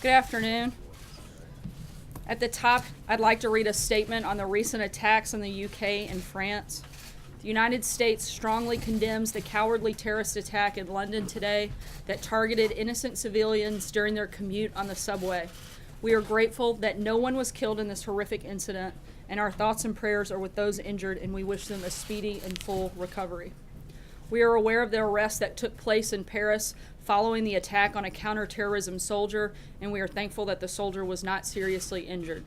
Good afternoon. At the top, I'd like to read a statement on the recent attacks in the UK and France. The United States strongly condemns the cowardly terrorist attack in London today that targeted innocent civilians during their commute on the subway. We are grateful that no one was killed in this horrific incident, and our thoughts and prayers are with those injured, and we wish them a speedy and full recovery. We are aware of the arrest that took place in Paris following the attack on a counterterrorism soldier, and we are thankful that the soldier was not seriously injured.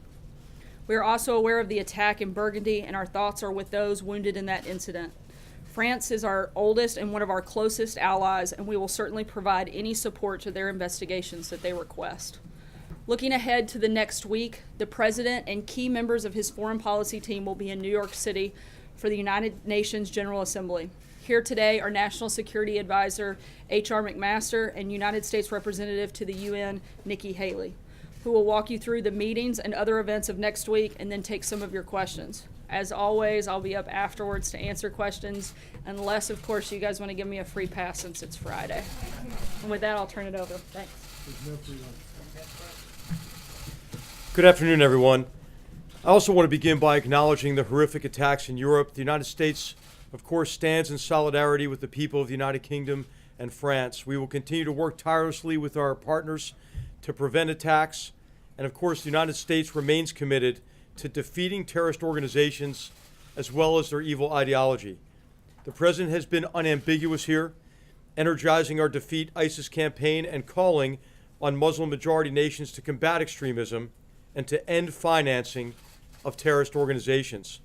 We are also aware of the attack in Burgundy, and our thoughts are with those wounded in that incident. France is our oldest and one of our closest allies, and we will certainly provide any support to their investigations that they request. Looking ahead to the next week, the President and key members of his foreign policy team will be in New York City for the United Nations General Assembly. Here today are National Security Advisor H.R. McMaster and United States Representative to the UN, Nikki, who will walk you through the meetings and other events of next week and then take some of your questions. As always, I'll be up afterwards to answer questions, unless, of course, you guys want to give me a free pass since it's Friday. And with that, I'll turn it over. Thanks. Good afternoon, everyone. I also want to begin by acknowledging the horrific attacks in Europe. The United States, of course, stands in solidarity with the people of the United Kingdom and France. We will continue to work tirelessly with our partners to prevent attacks. And of course, the United States remains committed to defeating terrorist organizations as well as their evil ideology. The President has been unambiguous here, energizing our Defeat ISIS campaign and calling on Muslim-majority nations to combat extremism and to end financing of terrorist organizations.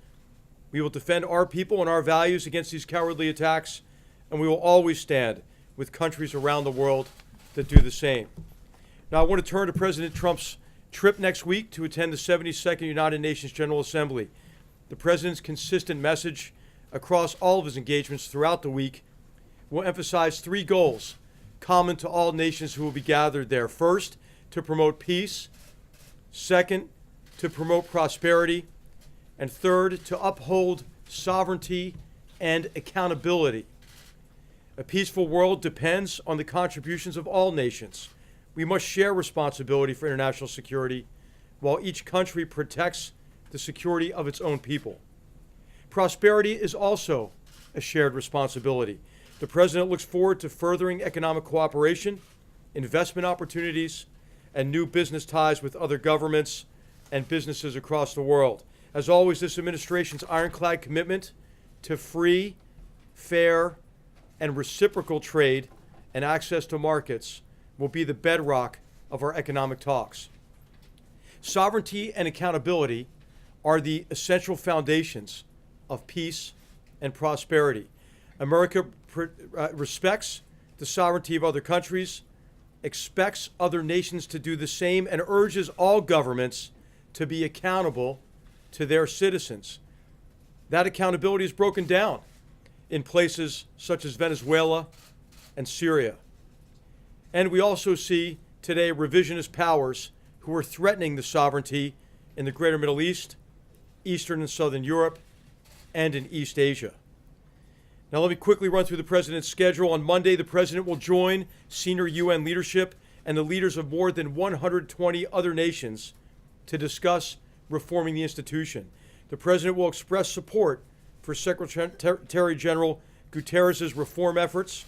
We will defend our people and our values against these cowardly attacks, and we will always stand with countries around the world that do the same. Now, I want to turn to President Trump's trip next week to attend the 72nd United Nations General Assembly. The President's consistent message across all of his engagements throughout the week will emphasize three goals common to all nations who will be gathered there. First, to promote peace. Second, to promote prosperity. And third, to uphold sovereignty and accountability. A peaceful world depends on the contributions of all nations. We must share responsibility for international security while each country protects the security of its own people. Prosperity is also a shared responsibility. The President looks forward to furthering economic cooperation, investment opportunities, and new business ties with other governments and businesses across the world. As always, this administration's ironclad commitment to free, fair, and reciprocal trade and access to markets will be the bedrock of our economic talks. Sovereignty and accountability are the essential foundations of peace and prosperity. America respects the sovereignty of other countries, expects other nations to do the same, and urges all governments to be accountable to their citizens. That accountability is broken down in places such as Venezuela and Syria. And we also see today revisionist powers who are threatening the sovereignty in the greater Middle East, Eastern and Southern Europe, and in East Asia. Now let me quickly run through the President's schedule. On Monday, the President will join senior UN leadership and the leaders of more than 120 other nations to discuss reforming the institution. The President will express support for Secretary General Guterres' reform efforts.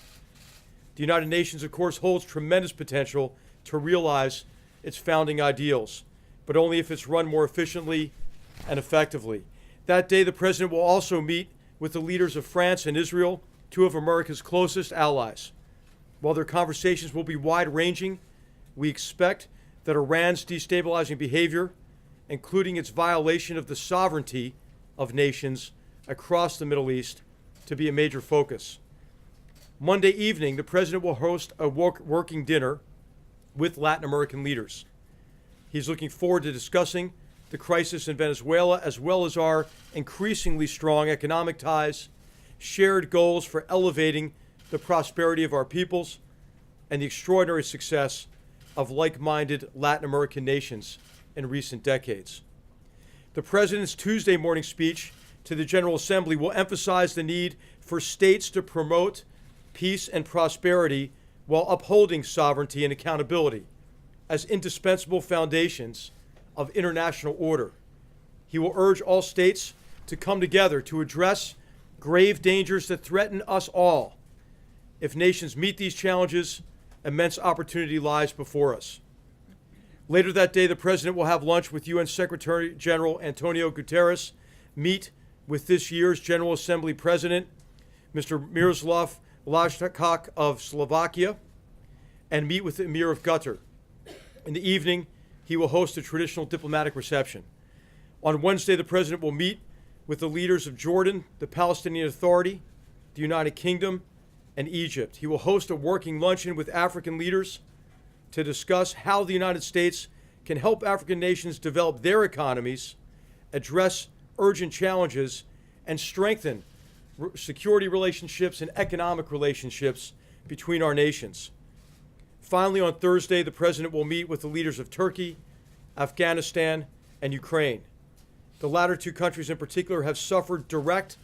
The United Nations, of course, holds tremendous potential to realize its founding ideals, but only if it's run more efficiently and effectively. That day, the President will also meet with the leaders of France and Israel, two of America's closest allies. While their conversations will be wide-ranging, we expect that Iran's destabilizing behavior, including its violation of the sovereignty of nations across the Middle East, to be a major focus. Monday evening, the President will host a working dinner with Latin American leaders. He's looking forward to discussing the crisis in Venezuela, as well as our increasingly strong economic ties, shared goals for elevating the prosperity of our peoples, and the extraordinary success of like-minded Latin American nations in recent decades. The President's Tuesday morning speech to the General Assembly will emphasize the need for states to promote peace and prosperity while upholding sovereignty and accountability. as indispensable foundations of international order. He will urge all states to come together to address grave dangers that threaten us all. If nations meet these challenges, immense opportunity lies before us. Later that day, the President will have lunch with UN Secretary General Antonio Guterres, meet with this year's General Assembly President, Mr. Miroslav Lajčák of Slovakia, and meet with the Emir of Qatar. In the evening, he will host a traditional diplomatic reception. On Wednesday, the President will meet with the leaders of Jordan, the Palestinian Authority, the United Kingdom, and Egypt. He will host a working luncheon with African leaders to discuss how the United States can help African nations develop their economies, address urgent challenges, and strengthen security relationships and economic relationships between our nations. Finally, on Thursday, the President will meet with the leaders of Turkey, Afghanistan, and Ukraine. The latter two countries in particular have suffered direct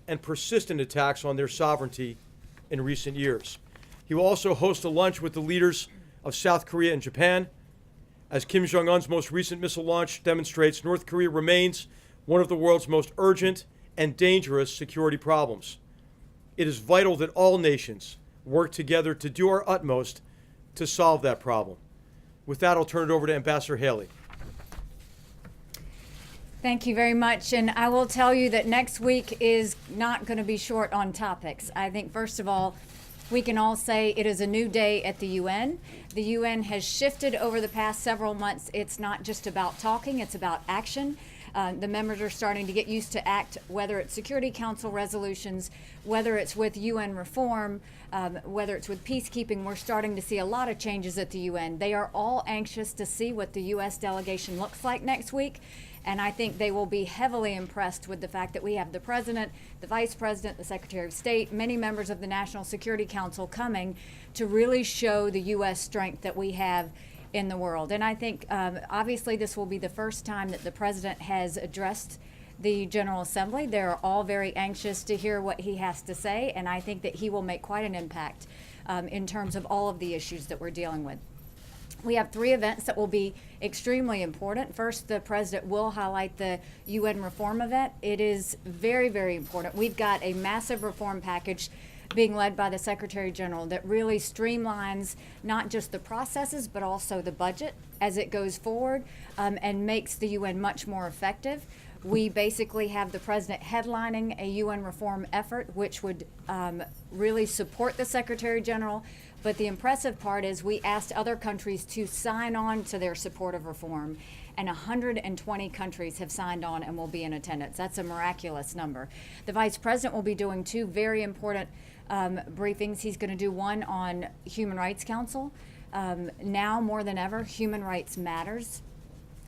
and persistent attacks on their sovereignty in recent years. He will also host a lunch with the leaders of South Korea and Japan. As Kim Jong-un's most recent missile launch demonstrates, North Korea remains one of the world's most urgent and dangerous security problems. It is vital that all nations work together to do our utmost to solve that problem. With that, I'll turn it over to Ambassador Haley. Thank you very much. And I will tell you that next week is not going to be short on topics. I think, first of all, we can all say it is a new day at the UN. The UN has shifted over the past several months. It's not just about talking, it's about action. The members are starting to get used to act, whether it's Security Council resolutions, whether it's with UN reform, whether it's with peacekeeping. We're starting to see a lot of changes at the UN. They are all anxious to see what the U.S. delegation looks like next week. And I think they will be heavily impressed with the fact that we have the President, the Vice President, the Secretary of State, many members of the National Security Council coming to really show the U.S. strength that we have in the world. And I think obviously this will be the first time that the President has addressed the General Assembly. They're all very anxious to hear what he has to say, and I think that he will make quite an impact in terms of all of the issues that we're dealing with. We have three events that will be extremely important. First, the President will highlight the UN reform event. It is very, very important. We've got a massive reform package being led by the Secretary General that really streamlines not just the processes but also the budget as it goes forward and makes the UN much more effective. We basically have the President headlining a UN reform effort which would really support the Secretary General. But the impressive part is we asked other countries to sign on to their support of reform, and 120 countries have signed on and will be in attendance. That's a miraculous number. The Vice President will be doing two very important briefings. He's going to do one on Human Rights Council. Now more than ever, human rights matters.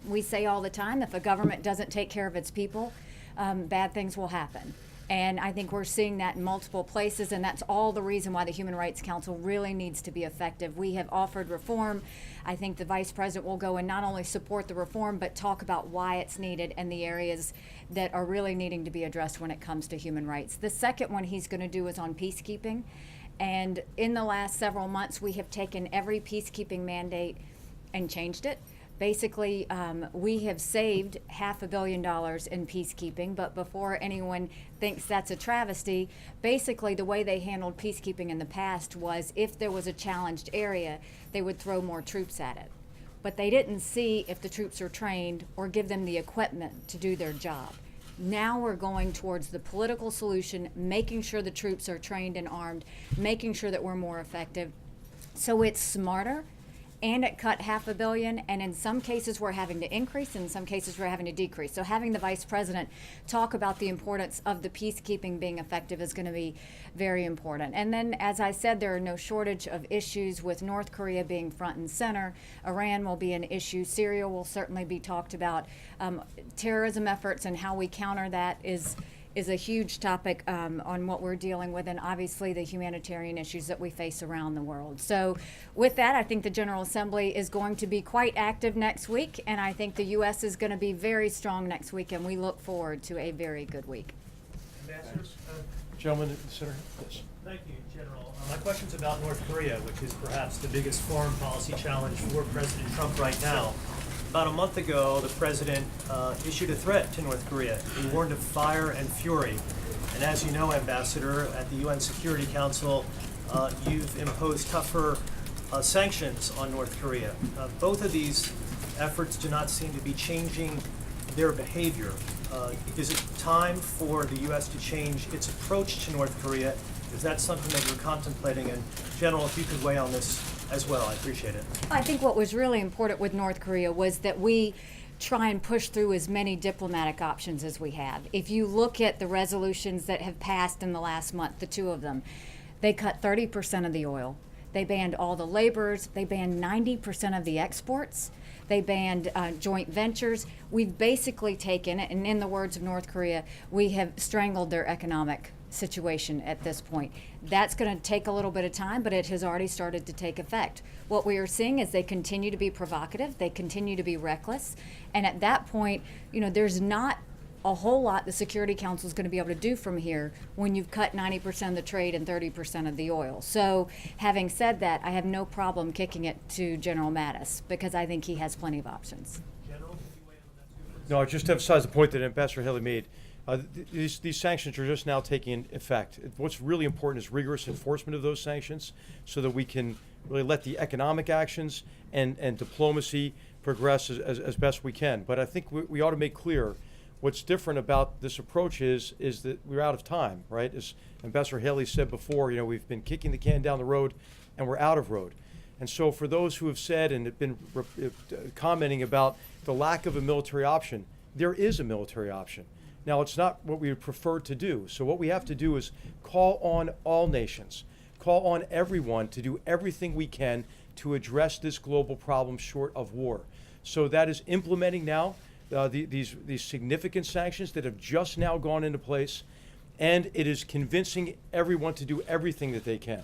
We say all the time, if a government doesn't take care of its people, bad things will happen. And I think we're seeing that in multiple places, and that's all the reason why the Human Rights Council really needs to be effective. We have offered reform. I think the Vice President will go and not only support the reform, but talk about why it's needed and the areas that are really needing to be addressed when it comes to human rights. The second one he's going to do is on peacekeeping. And in the last several months, we have taken every peacekeeping mandate and changed it. Basically, we have saved $500 million in peacekeeping, but before anyone thinks that's a travesty, basically the way they handled peacekeeping in the past was if there was a challenged area, they would throw more troops at it. But they didn't see if the troops are trained or give them the equipment to do their job. Now we're going towards the political solution, making sure the troops are trained and armed, making sure that we're more effective. So it's smarter. And it cut $500 million, and in some cases we're having to increase, in some cases we're having to decrease. So having the Vice President talk about the importance of the peacekeeping being effective is going to be very important. And then, as I said, there are no shortage of issues with North Korea being front and center. Iran will be an issue. Syria will certainly be talked about. Terrorism efforts and how we counter that is a huge topic on what we're dealing with, and obviously the humanitarian issues that we face around the world. So with that, I think the General Assembly is going to be quite active next week, and I think the U.S. is going to be very strong next week, and we look forward to a very good week. Ambassadors, gentlemen in the center. Yes. Thank you, General. My question's about North Korea, which is perhaps the biggest foreign policy challenge for President Trump right now. About a month ago, the president issued a threat to North Korea. He warned of fire and fury. And as you know, Ambassador, at the UN Security Council, you've imposed tougher sanctions on North Korea. Both of these efforts do not seem to be changing their behavior. Is it time for the U.S. to change its approach to North Korea? Is that something that you're contemplating? And General, if you could weigh on this as well, I appreciate it. I think what was really important with North Korea was that we try and push through as many diplomatic options as we have. If you look at the resolutions that have passed in the last month, the two of them, they cut 30% of the oil. They banned all the laborers. They banned 90% of the exports. They banned joint ventures. We've basically taken, and in the words of North Korea, we have strangled their economic situation at this point. That's going to take a little bit of time, but it has already started to take effect. What we are seeing is they continue to be provocative, they continue to be reckless, and at that point, there's not a whole lot the Security Council is going to be able to do from here when you've cut 90% of the trade and 30% of the oil. So having said that, I have no problem kicking it to General Mattis because I think he has plenty of options. General, can you weigh in on that too? No, I just emphasize the point that Ambassador Haley made. These sanctions are just now taking effect. What's really important is rigorous enforcement of those sanctions so that we can really let the economic actions and diplomacy progress as best we can. But I think we ought to make clear what's different about this approach is that we're out of time, right? As Ambassador Haley said before, we've been kicking the can down the road and we're out of road. And so for those who have said and have been commenting about the lack of a military option, there is a military option. Now, it's not what we would prefer to do. So what we have to do is call on all nations, call on everyone to do everything we can to address this global problem short of war. So that is implementing now these significant sanctions that have just now gone into place, and it is convincing everyone to do everything that they can,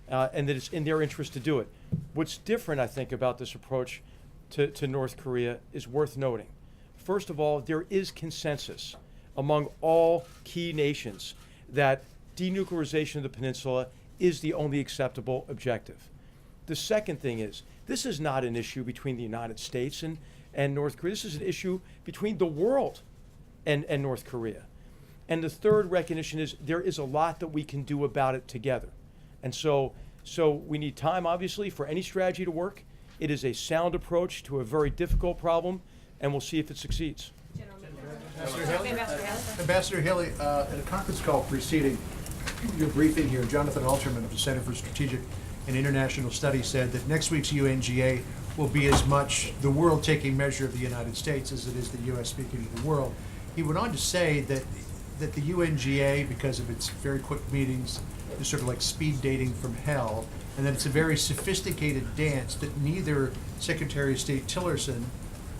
and that it's in their interest to do it. What's different, I think, about this approach to North Korea is worth noting. First of all, there is consensus among all key nations that denuclearization of the peninsula is the only acceptable objective. The second thing is, this is not an issue between the United States and North Korea. This is an issue between the world and North Korea. And the third recognition is there is a lot that we can do about it together. And so we need time, obviously, for any strategy to work. It is a sound approach to a very difficult problem, and we'll see if it succeeds. Ambassador Haley, at a conference call preceding your briefing here, Jonathan Alterman of the Center for Strategic and International Studies said that next week's UNGA will be as much the world taking measure of the United States as it is the U.S. speaking to the world. He went on to say that the UNGA, because of its very quick meetings, is sort of like speed dating from hell, and that it's a very sophisticated dance that neither Secretary of State Tillerson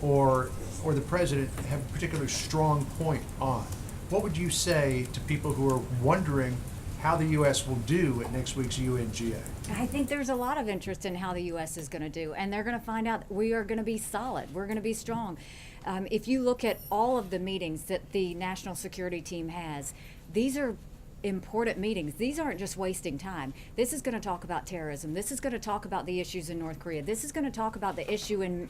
or the president have a particularly strong point on. What would you say to people who are wondering how the U.S. will do at next week's UNGA? I think there's a lot of interest in how the U.S. is going to do, and they're going to find out we are going to be solid. We're going to be strong. If you look at all of the meetings that the national security team has, these are important meetings. These aren't just wasting time. This is going to talk about terrorism. This is going to talk about the issues in North Korea. This is going to talk about the issue in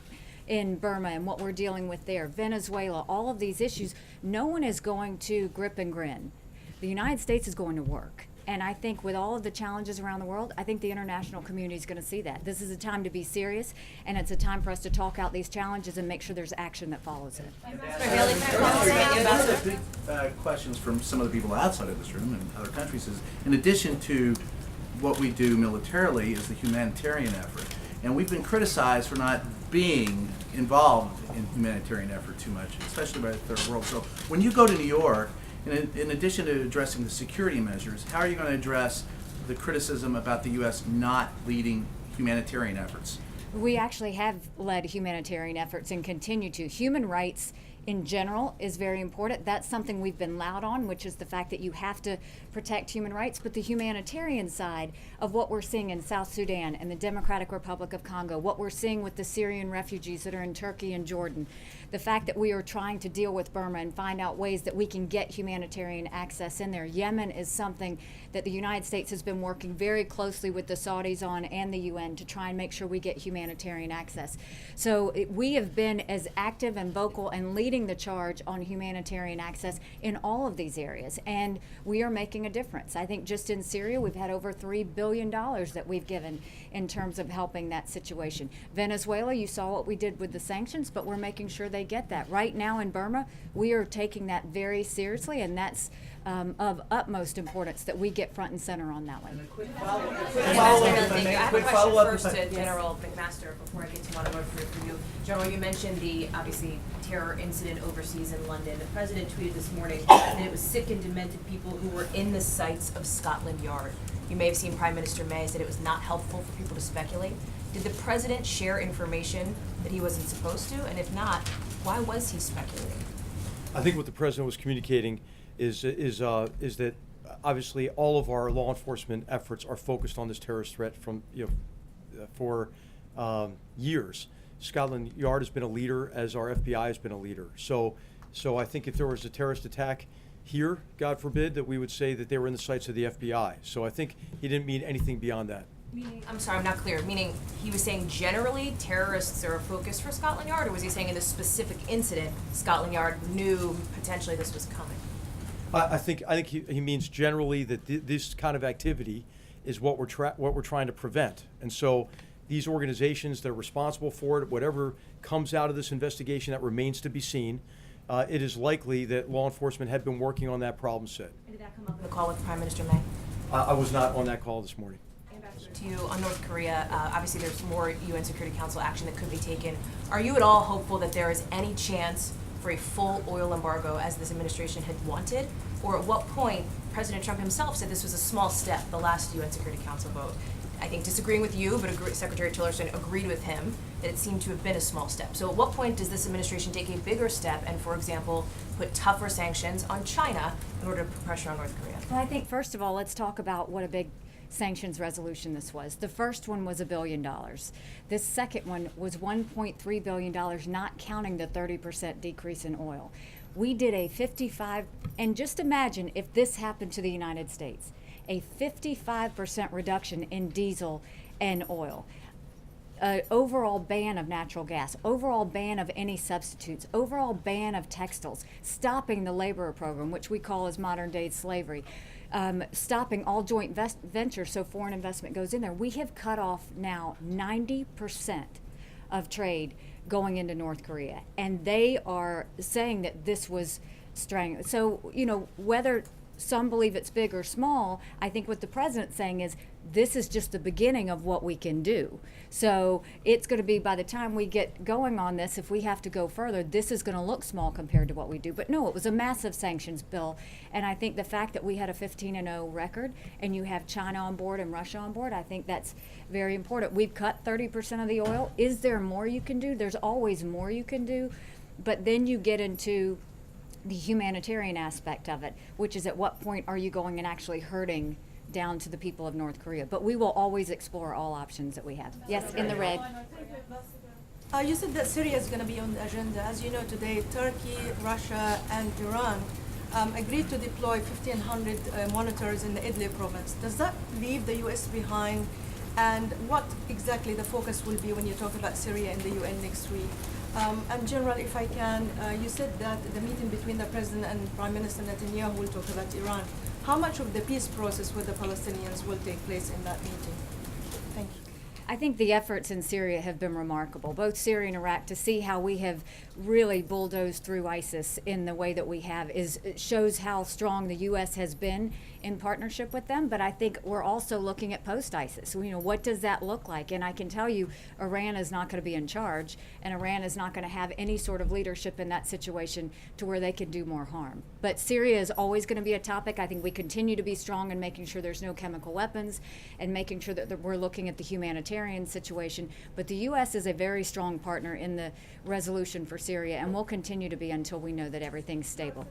Burma and what we're dealing with there, Venezuela, all of these issues. No one is going to grip and grin. The United States is going to work. And I think with all of the challenges around the world, I think the international community is going to see that. This is a time to be serious, and it's a time for us to talk out these challenges and make sure there's action that follows it. Big questions from some of the people outside of this room and other countries is, in addition to what we do militarily, is the humanitarian effort. And we've been criticized for not being involved in humanitarian effort too much, especially by the third world. So when you go to New York, in addition to addressing the security measures, how are you going to address the criticism about the U.S. not leading humanitarian efforts? We actually have led humanitarian efforts and continue to. Human rights in general is very important. That's something we've been loud on, which is the fact that you have to protect human rights. But the humanitarian side of what we're seeing in South Sudan and the Democratic Republic of Congo, what we're seeing with the Syrian refugees that are in Turkey and Jordan, the fact that we are trying to deal with Burma and find out ways that we can get humanitarian access in there. Yemen is something that the United States has been working very closely with the Saudis on and the UN to try and make sure we get humanitarian access. So we have been as active and vocal and leading the charge on humanitarian access in all of these areas, and we are making a difference. I think just in Syria we've had over $3 billion that we've given in terms of helping that situation. Venezuela, you saw what we did with the sanctions, but we're making sure they get that. Right now in Burma, we are taking that very seriously, and that's of utmost importance that we get front and center on that one. I have a question first to General McMaster before I get to Monica for you. General, you mentioned the obviously terror incident overseas in London. The president tweeted this morning that it was sick and demented people who were in the sights of Scotland Yard. You may have seen Prime Minister May said it was not helpful for people to speculate. Did the president share information that he wasn't supposed to? And if not, why was he speculating? I think what the president was communicating is that obviously all of our law enforcement efforts are focused on this terrorist threat from for years. Scotland Yard has been a leader, as our FBI has been a leader. So I think if there was a terrorist attack here, God forbid, that we would say that they were in the sights of the FBI. So I think he didn't mean anything beyond that. Meaning, I'm sorry, I'm not clear. Meaning he was saying generally terrorists are a focus for Scotland Yard, or was he saying in this specific incident Scotland Yard knew potentially this was coming? I think he means generally that this kind of activity is what we're trying to prevent. And so these organizations that are responsible for it, whatever comes out of this investigation, that remains to be seen. It is likely that law enforcement had been working on that problem set. And did that come up in the call with Prime Minister May? I was not on that call this morning. Ambassador, to you on North Korea, obviously there's more UN Security Council action that could be taken. Are you at all hopeful that there is any chance for a full oil embargo as this administration had wanted? Or at what point President Trump himself said this was a small step, the last UN Security Council vote? I think disagreeing with you, but Secretary Tillerson agreed with him that it seemed to have been a small step. So at what point does this administration take a bigger step and, for example, put tougher sanctions on China in order to put pressure on North Korea? Well, I think first of all, let's talk about what a big sanctions resolution this was. The first one was $1 billion. This second one was $1.3 billion, not counting the 30% decrease in oil. We did a 55, and just imagine if this happened to the United States, a 55% reduction in diesel and oil. Overall ban of natural gas, overall ban of any substitutes, overall ban of textiles, stopping the laborer program, which we call as modern day slavery, stopping all joint ventures so foreign investment goes in there. We have cut off now 90% of trade going into North Korea, and they are saying that this was strangling. So, whether some believe it's big or small, I think what the president's saying is this is just the beginning of what we can do. So it's going to be, by the time we get going on this, if we have to go further, this is going to look small compared to what we do. But no, it was a massive sanctions bill. And I think the fact that we had a 15-0 record and you have China on board and Russia on board, I think that's very important. We've cut 30% of the oil. Is there more you can do? There's always more you can do. But then you get into the humanitarian aspect of it, which is at what point are you going and actually hurting down to the people of North Korea? But we will always explore all options that we have. Yes, in the red. You said that Syria is going to be on the agenda. As you know, today Turkey, Russia, and Iran agreed to deploy 1,500 monitors in the Idlib province. Does that leave the U.S. behind? And what exactly the focus will be when you talk about Syria in the UN next week? And General, if I can, you said that the meeting between the President and Prime Minister Netanyahu will talk about Iran. How much of the peace process with the Palestinians will take place in that meeting? Thank you. I think the efforts in Syria have been remarkable, both Syria and Iraq. To see how we have really bulldozed through ISIS in the way that we have shows how strong the U.S. has been in partnership with them, but I think we're also looking at post-ISIS. You know, what does that look like? And I can tell you, Iran is not going to be in charge, and Iran is not going to have any sort of leadership in that situation to where they can do more harm. But Syria is always going to be a topic. I think we continue to be strong in making sure there's no chemical weapons and making sure that we're looking at the humanitarian situation. But the U.S. is a very strong partner in the resolution for Syria, and will continue to be until we know that everything's stable.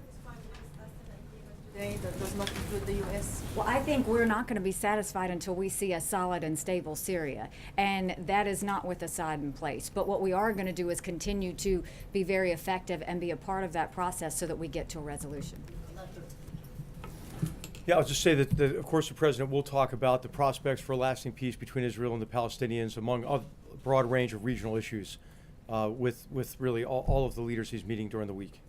Today that does not include the U.S. Well, I think we're not going to be satisfied until we see a solid and stable Syria, and that is not with Assad in place. But what we are going to do is continue to be very effective and be a part of that process so that we get to a resolution. Yeah, I'll just say that, of course, the president will talk about the prospects for a lasting peace between Israel and the Palestinians, among a broad range of regional issues, with really all of the leaders he's meeting during the week.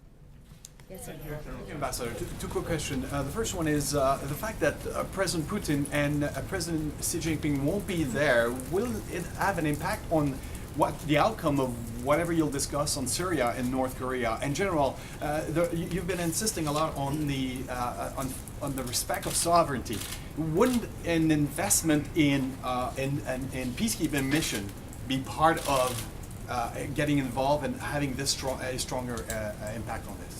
Yes, sir. Thank you, Ambassador. Two quick questions. The first one is the fact that President Putin and President Xi Jinping won't be there. Will it have an impact on what the outcome of whatever you'll discuss on Syria and North Korea? In general, you've been insisting a lot on the respect of sovereignty. Wouldn't an investment in peacekeeping mission be part of getting involved and having this stronger impact on this?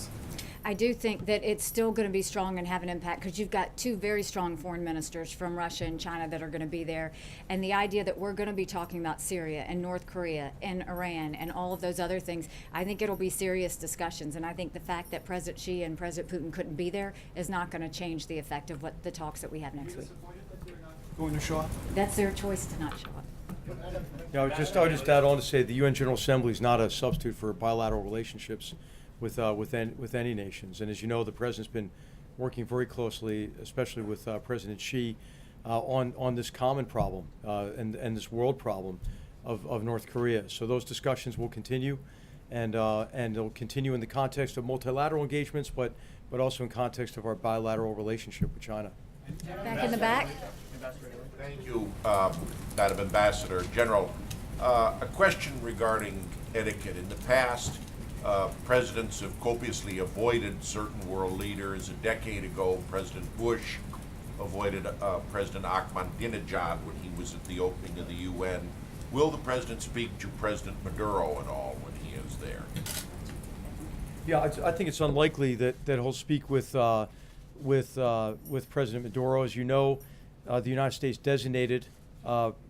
I do think that it's still going to be strong and have an impact because you've got two very strong foreign ministers from Russia and China that are going to be there. And the idea that we're going to be talking about Syria and North Korea and Iran and all of those other things, I think it'll be serious discussions. And I think the fact that President Xi and President Putin couldn't be there is not going to change the effect of what the talks that we have next week. Going to show up? That's their choice to not show up. Yeah, I would just add on to say the UN General Assembly is not a substitute for bilateral relationships with any nations. And as you know, the president's been working very closely, especially with President Xi, on this common problem and this world problem of North Korea. So those discussions will continue, and they'll continue in the context of multilateral engagements, but also in context of our bilateral relationship with China. Back in the back. Thank you, Madam Ambassador. General, a question regarding etiquette. In the past, presidents have copiously avoided certain world leaders. A decade ago, President Bush avoided President Ahmadinejad when he was at the opening of the UN. Will the president speak to President Maduro at all when he is there? Yeah, I think it's unlikely that he'll speak with President Maduro. As you know, the United States designated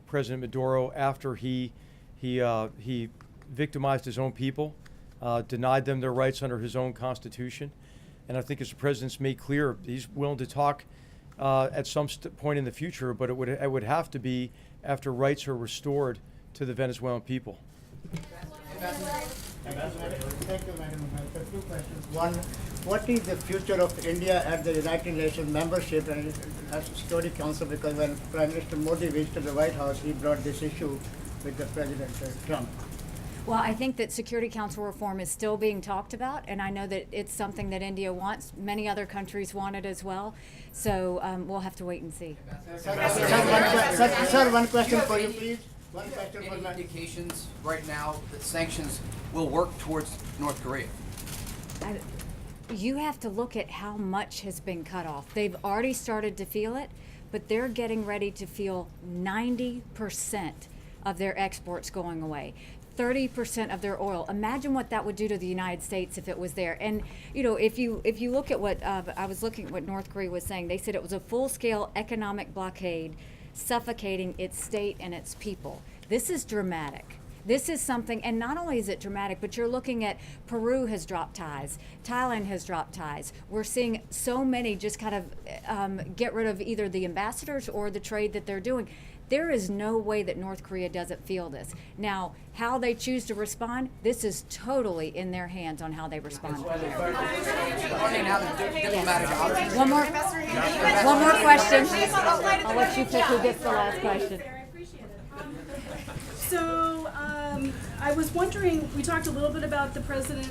President Maduro after he victimized his own people, denied them their rights under his own constitution, and I think as the president's made clear, he's willing to talk at some point in the future, but it would have to be after rights are restored to the Venezuelan people. Thank you, Madam Ambassador. Two questions. One, what is the future of India at the United Nations membership and as Security Council? Because when Prime Minister Modi visited the White House, he brought this issue with the President Trump. Well, I think that Security Council reform is still being talked about, and I know that it's something that India wants. Many other countries want it as well. So we'll have to wait and see. Sir, one question for you, please. One question for Any my... indications right now that sanctions will work towards North Korea? You have to look at how much has been cut off. They've already started to feel it, but they're getting ready to feel 90% of their exports going away. 30% of their oil. Imagine what that would do to the United States if it was there. And you know, if you look at what I was looking at what North Korea was saying, they said it was a full-scale economic blockade, suffocating its state and its people. This is dramatic. This is something, and not only is it dramatic, but you're looking at Peru has dropped ties, Thailand has dropped ties. We're seeing so many just kind of get rid of either the ambassadors or the trade that they're doing. There is no way that North Korea doesn't feel this. Now, how they choose to respond, this is totally in their hands on how they respond. One more question. I'll let you pick who gets the last question. So I was wondering, we talked a little bit about the president,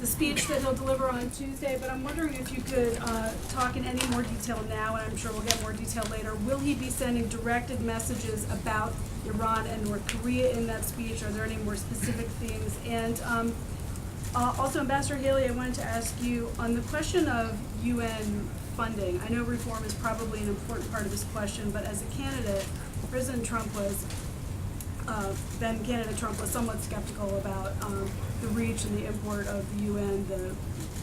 the speech that he'll deliver on Tuesday, but I'm wondering if you could talk in any more detail now, and I'm sure we'll get more detail later. Will he be sending directed messages about Iran and North Korea in that speech? Are there any more specific things? And also, Ambassador Haley, I wanted to ask you on the question of UN funding. I know reform is probably an important part of this question, but as a candidate, President Trump was, then candidate Trump was somewhat skeptical about the reach and the import of the UN, the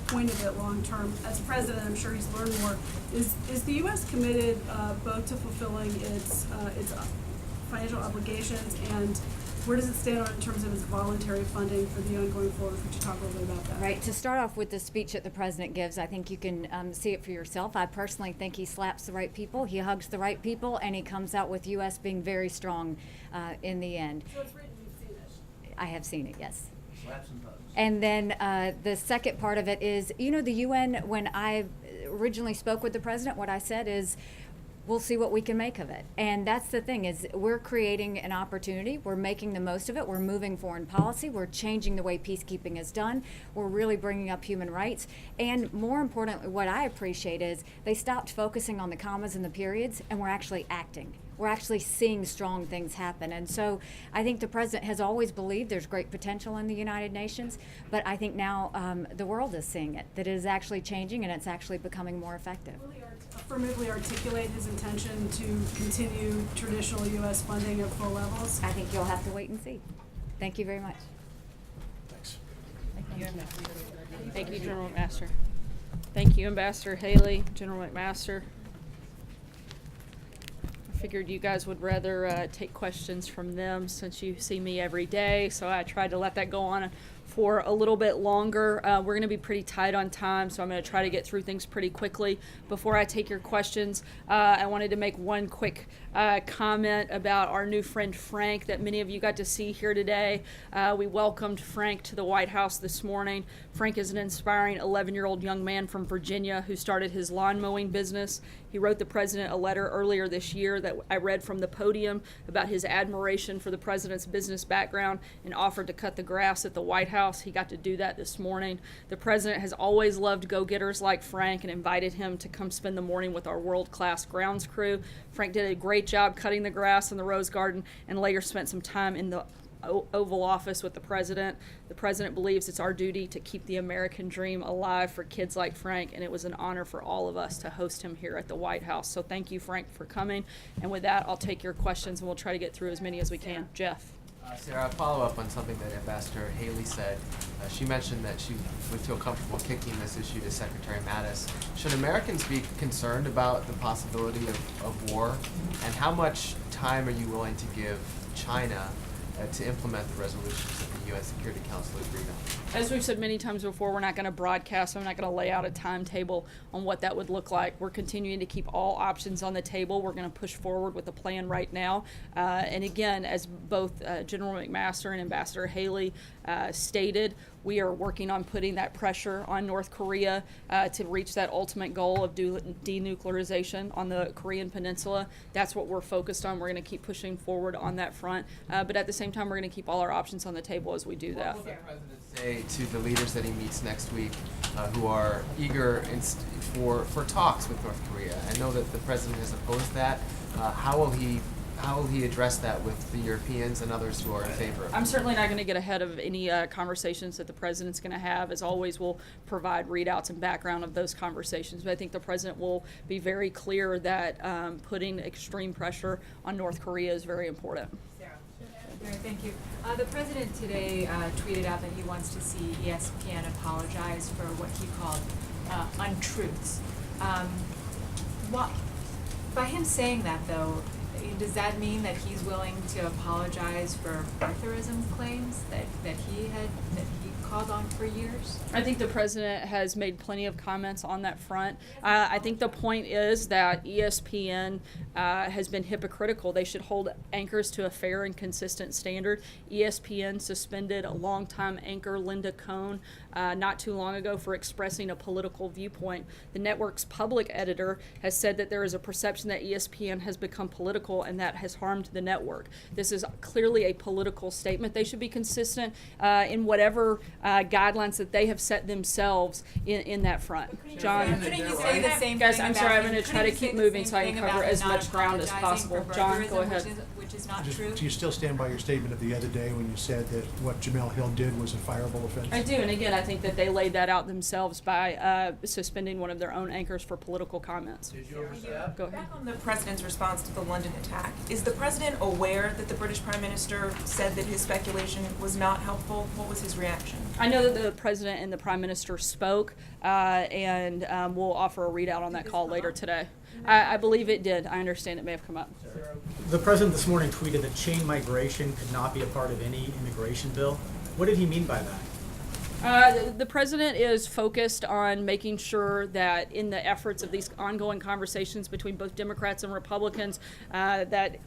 point of it long term. As president, I'm sure he's learned more. Is the U.S. committed both to fulfilling its financial obligations, and where does it stand on in terms of its voluntary funding for the UN going forward? Could you talk a little bit about that? Right. To start off with the speech that the president gives, I think you can see it for yourself. I personally think he slaps the right people, he hugs the right people, and he comes out with U.S. being very strong in the end. So it's written, you've seen it. I have seen it, yes. Slaps and hugs. And then the second part of it is, you know, the UN, when I originally spoke with the president, what I said is, we'll see what we can make of it. And that's the thing, is we're creating an opportunity. We're making the most of it. We're moving foreign policy. We're changing the way peacekeeping is done. We're really bringing up human rights. And more importantly, what I appreciate is they stopped focusing on the commas and the periods, and we're actually acting. We're actually seeing strong things happen. And so I think the president has always believed there's great potential in the United Nations, but I think now the world is seeing it, that it is actually changing and it's actually becoming more effective. Will he affirmatively articulate his intention to continue traditional U.S. funding at full levels? I think you'll have to wait and see. Thank you very much. Thanks. Thank you, General McMaster. Thank you, Ambassador Haley, General McMaster. I figured you guys would rather take questions from them since you see me every day, so I tried to let that go on for a little bit longer. We're going to be pretty tight on time, so I'm going to try to get through things pretty quickly. Before I take your questions, I wanted to make one quick comment about our new friend Frank that many of you got to see here today. We welcomed Frank to the White House this morning. Frank is an inspiring 11-year-old young man from Virginia who started his lawn mowing business. He wrote the president a letter earlier this year that I read from the podium about his admiration for the president's business background and offered to cut the grass at the White House. He got to do that this morning. The president has always loved go-getters like Frank and invited him to come spend the morning with our world-class grounds crew. Frank did a great job cutting the grass in the Rose Garden and later spent some time in the Oval Office with the president. The president believes it's our duty to keep the American dream alive for kids like Frank, and it was an honor for all of us to host him here at the White House. So thank you, Frank, for coming. And with that, I'll take your questions and we'll try to get through as many as we can. Jeff. Sarah, I'll follow up on something that Ambassador Haley said. She mentioned that she would feel comfortable kicking this issue to Secretary Mattis. Should Americans be concerned about the possibility of war? And how much time are you willing to give China to implement the resolutions that the UN Security Council agreed on? As we've said many times before, we're not going to broadcast. I'm not going to lay out a timetable on what that would look like. We're continuing to keep all options on the table. We're going to push forward with the plan right now. And again, as both General McMaster and Ambassador Haley stated, we are working on putting that pressure on North Korea to reach that ultimate goal of denuclearization on the Korean Peninsula. That's what we're focused on. We're going to keep pushing forward on that front. But at the same time, we're going to keep all our options on the table as we do that. What will the president say to the leaders that he meets next week who are eager for talks with North Korea? I know that the president has opposed that. How will he address that with the Europeans and others who are in favor of it? I'm certainly not going to get ahead of any conversations that the president's going to have. As always, we'll provide readouts and background of those conversations. But I think the president will be very clear that putting extreme pressure on North Korea is very important. Thank you. The president today tweeted out that he wants to see ESPN apologize for what he called untruths. By him saying that, though, does that mean that he's willing to apologize for birtherism claims that he called on for years? I think the president has made plenty of comments on that front. I think the point is that ESPN has been hypocritical. They should hold anchors to a fair and consistent standard. ESPN suspended a longtime anchor, Linda Cohn, not too long ago for expressing a political viewpoint. The network's public editor has said that there is a perception that ESPN has become political and that has harmed the network. This is clearly a political statement. They should be consistent in whatever guidelines that they have set themselves in that front. John? Couldn't you say the same Guys, thing I'm about sorry, I'm him? going to try to keep moving so I can cover as much ground as possible. John, go ahead. Which is is not Just- true? Do you still stand by your statement of the other day when you said that what Jamel Hill did was a fireable offense? I do, and again, I think that they laid that out themselves by suspending one of their own anchors for political comments. Did you overstep? Go ahead. Back on the president's response to the London attack, is the president aware that the British Prime Minister said that his speculation was not helpful? What was his reaction? I know that the president and the prime minister spoke, and we'll offer a readout on that call later today. I believe it did. I understand it may have come up. The president this morning tweeted that chain migration could not be a part of any immigration bill. What did he mean by that? The president is focused on making sure that in the efforts of these ongoing conversations between both Democrats and Republicans, that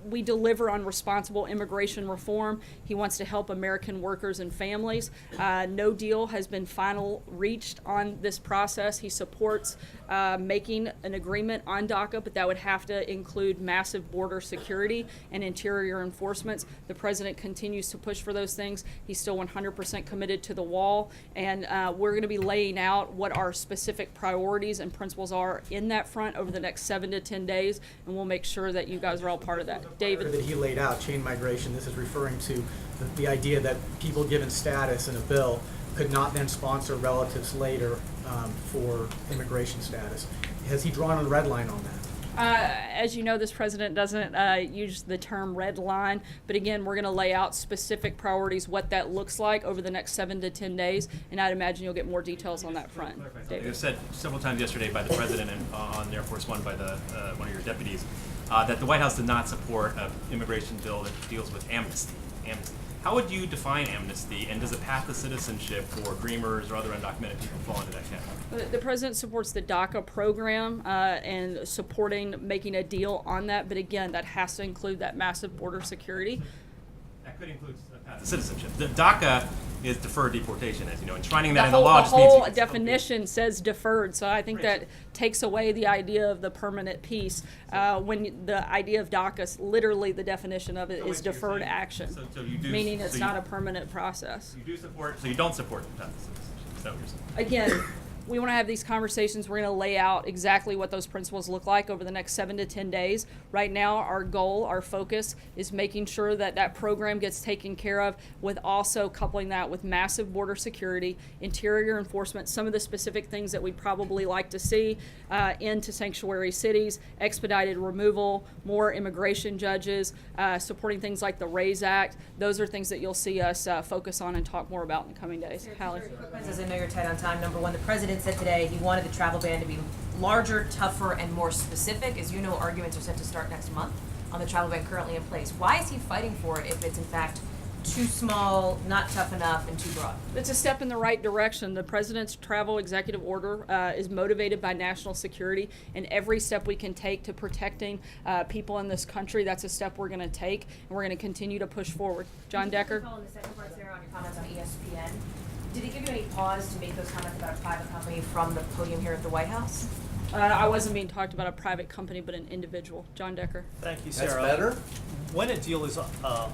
we deliver on responsible immigration reform. He wants to help American workers and families. No deal has been final reached on this process. He supports making an agreement on DACA, but that would have to include massive border security and interior enforcements. The president continues to push for those things. He's still 100% committed to the wall, and we're going to be laying out what our specific priorities and principles are in that front over the next 7 to 10 days, and we'll make sure that you guys are all part of that. David? That he laid out, chain migration, this is referring to the idea that people given status in a bill could not then sponsor relatives later for immigration status. Has he drawn a red line on that? As you know, this president doesn't use the term red line, but again, we're going to lay out specific priorities, what that looks like over the next 7 to 10 days, and I'd imagine you'll get more details on that front. It was said several times yesterday by the president and on Air Force One by the one of your deputies that the White House did not support an immigration bill that deals with amnesty. How would you define amnesty, and does a path to citizenship for Dreamers or other undocumented people fall into that category? The president supports the DACA program and supporting making a deal on that, but again, that has to include that massive border security. That could include a path to citizenship. The DACA is deferred deportation, as you know, enshrining that The in the whole, law the just means whole you can still definition says deferred, so I think that takes away the idea of the permanent piece. When the idea of DACA, literally the definition of it is deferred action, So you do, meaning it's so not a permanent process. You do support, so you don't support the path to citizenship. Is that what you're saying? Again, we want to have these conversations. We're going to lay out exactly what those principles look like over the next 7 to 10 days. Right now, our goal, our focus is making sure that that program gets taken care of, with also coupling that with massive border security, interior enforcement, some of the specific things that we'd probably like to see into sanctuary cities, expedited removal, more immigration judges, supporting things like the RAISE Act. Those are things that you'll see us focus on and talk more about in the coming days. Hallie? As I know you're tight on time, number one, the president said today he wanted the travel ban to be larger, tougher, and more specific. As you know, arguments are set to start next month on the travel ban currently in place. Why is he fighting for it if it's in fact too small, not tough enough, and too broad? It's a step in the right direction. The president's travel executive order is motivated by national security, and every step we can take to protecting people in this country, that's a step we're going to take, and we're going to continue to push forward. John Decker? On the second part there on your comments on ESPN, did it give you any pause to make those comments about a private company from the podium here at the White House? I wasn't being talked about a private company, but an individual. John Decker. Thank you, That's Sarah. better? When a deal is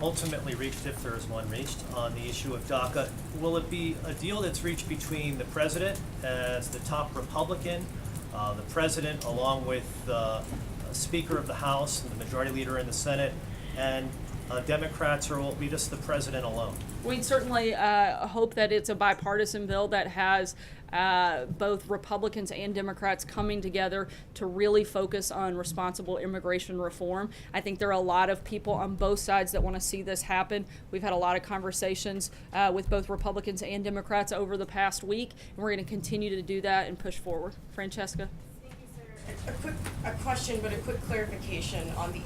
ultimately reached, if there is one reached, on the issue of DACA, will it be a deal that's reached between the president as the top Republican, the president along with the Speaker of the House and the Majority Leader in the Senate, and Democrats, or will it be just the president alone? We'd certainly hope that it's a bipartisan bill that has both Republicans and Democrats coming together to really focus on responsible immigration reform. I think there are a lot of people on both sides that want to see this happen. We've had a lot of conversations with both Republicans and Democrats over the past week, and we're going to continue to do that and push forward. Francesca? A question, but a quick clarification on the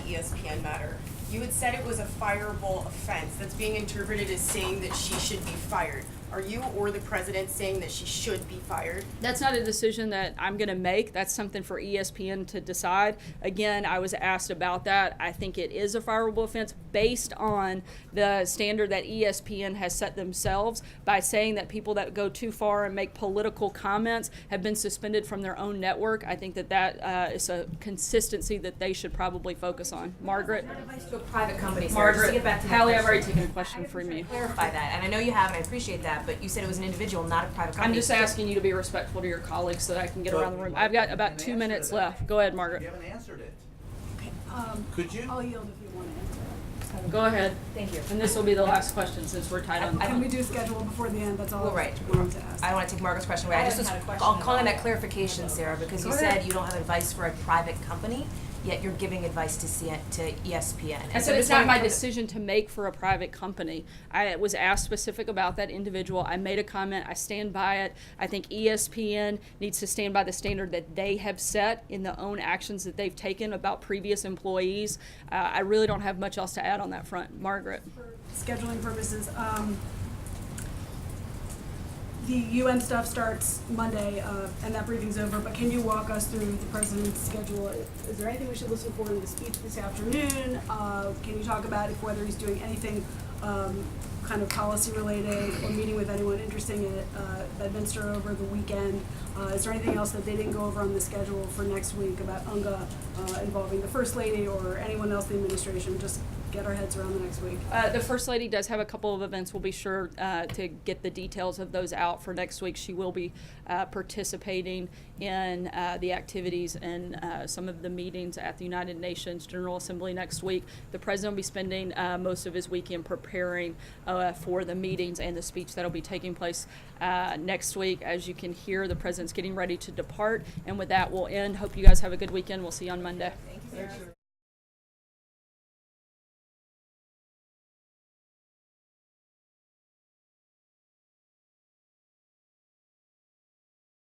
ESPN matter. You had said it was a fireable offense. That's being interpreted as saying that she should be fired. Are you or the president saying that she should be fired? That's not a decision that I'm going to make. That's something for ESPN to decide. Again, I was asked about that. I think it is a fireable offense based on the standard that ESPN has set themselves by saying that people that go too far and make political comments have been suspended from their own network. I think that is a consistency that they should probably focus on. Margaret? To a private company, Sarah, just to Margaret, get back to my Hallie, I've question. already taken a question from you. Clarify that, and I know you have, and I appreciate that, but you said it was an individual, not a private company. I'm just asking you to be respectful to your colleagues so that I can get around the room. I've got about 2 minutes left. Go ahead, Margaret. You haven't answered it. Could you? I'll yield if you want to answer. Go ahead. Thank you. And this will be the last question since we're tight on Can time. we do schedule before the end? That's all Well, right. I wanted to ask. I want to take Margaret's question away. I just was calling that clarification, Sarah, because you said you don't have advice for a private company, yet you're giving advice to ESPN. I said it's not my decision to make for a private company. I was asked specific about that individual. I made a comment. I stand by it. I think ESPN needs to stand by the standard that they have set in the own actions that they've taken about previous employees. I really don't have much else to add on that front. Margaret. For scheduling purposes, the UN stuff starts Monday, and that briefing's over, but can you walk us through the president's schedule? Is there anything we should listen for in the speech this afternoon? Can you talk about whether he's doing anything kind of policy related or meeting with anyone interesting at Bedminster over the weekend? Is there anything else that they didn't go over on the schedule for next week about UNGA involving the First Lady or anyone else in the administration? Just get our heads around the next week. The First Lady does have a couple of events. We'll be sure to get the details of those out for next week. She will be participating in the activities and some of the meetings at the United Nations General Assembly next week. The President will be spending most of his weekend preparing for the meetings and the speech that will be taking place next week. As you can hear, the President's getting ready to depart. And with that, we'll end. Hope you guys have a good weekend. We'll see you on Monday. Thank you, Sarah.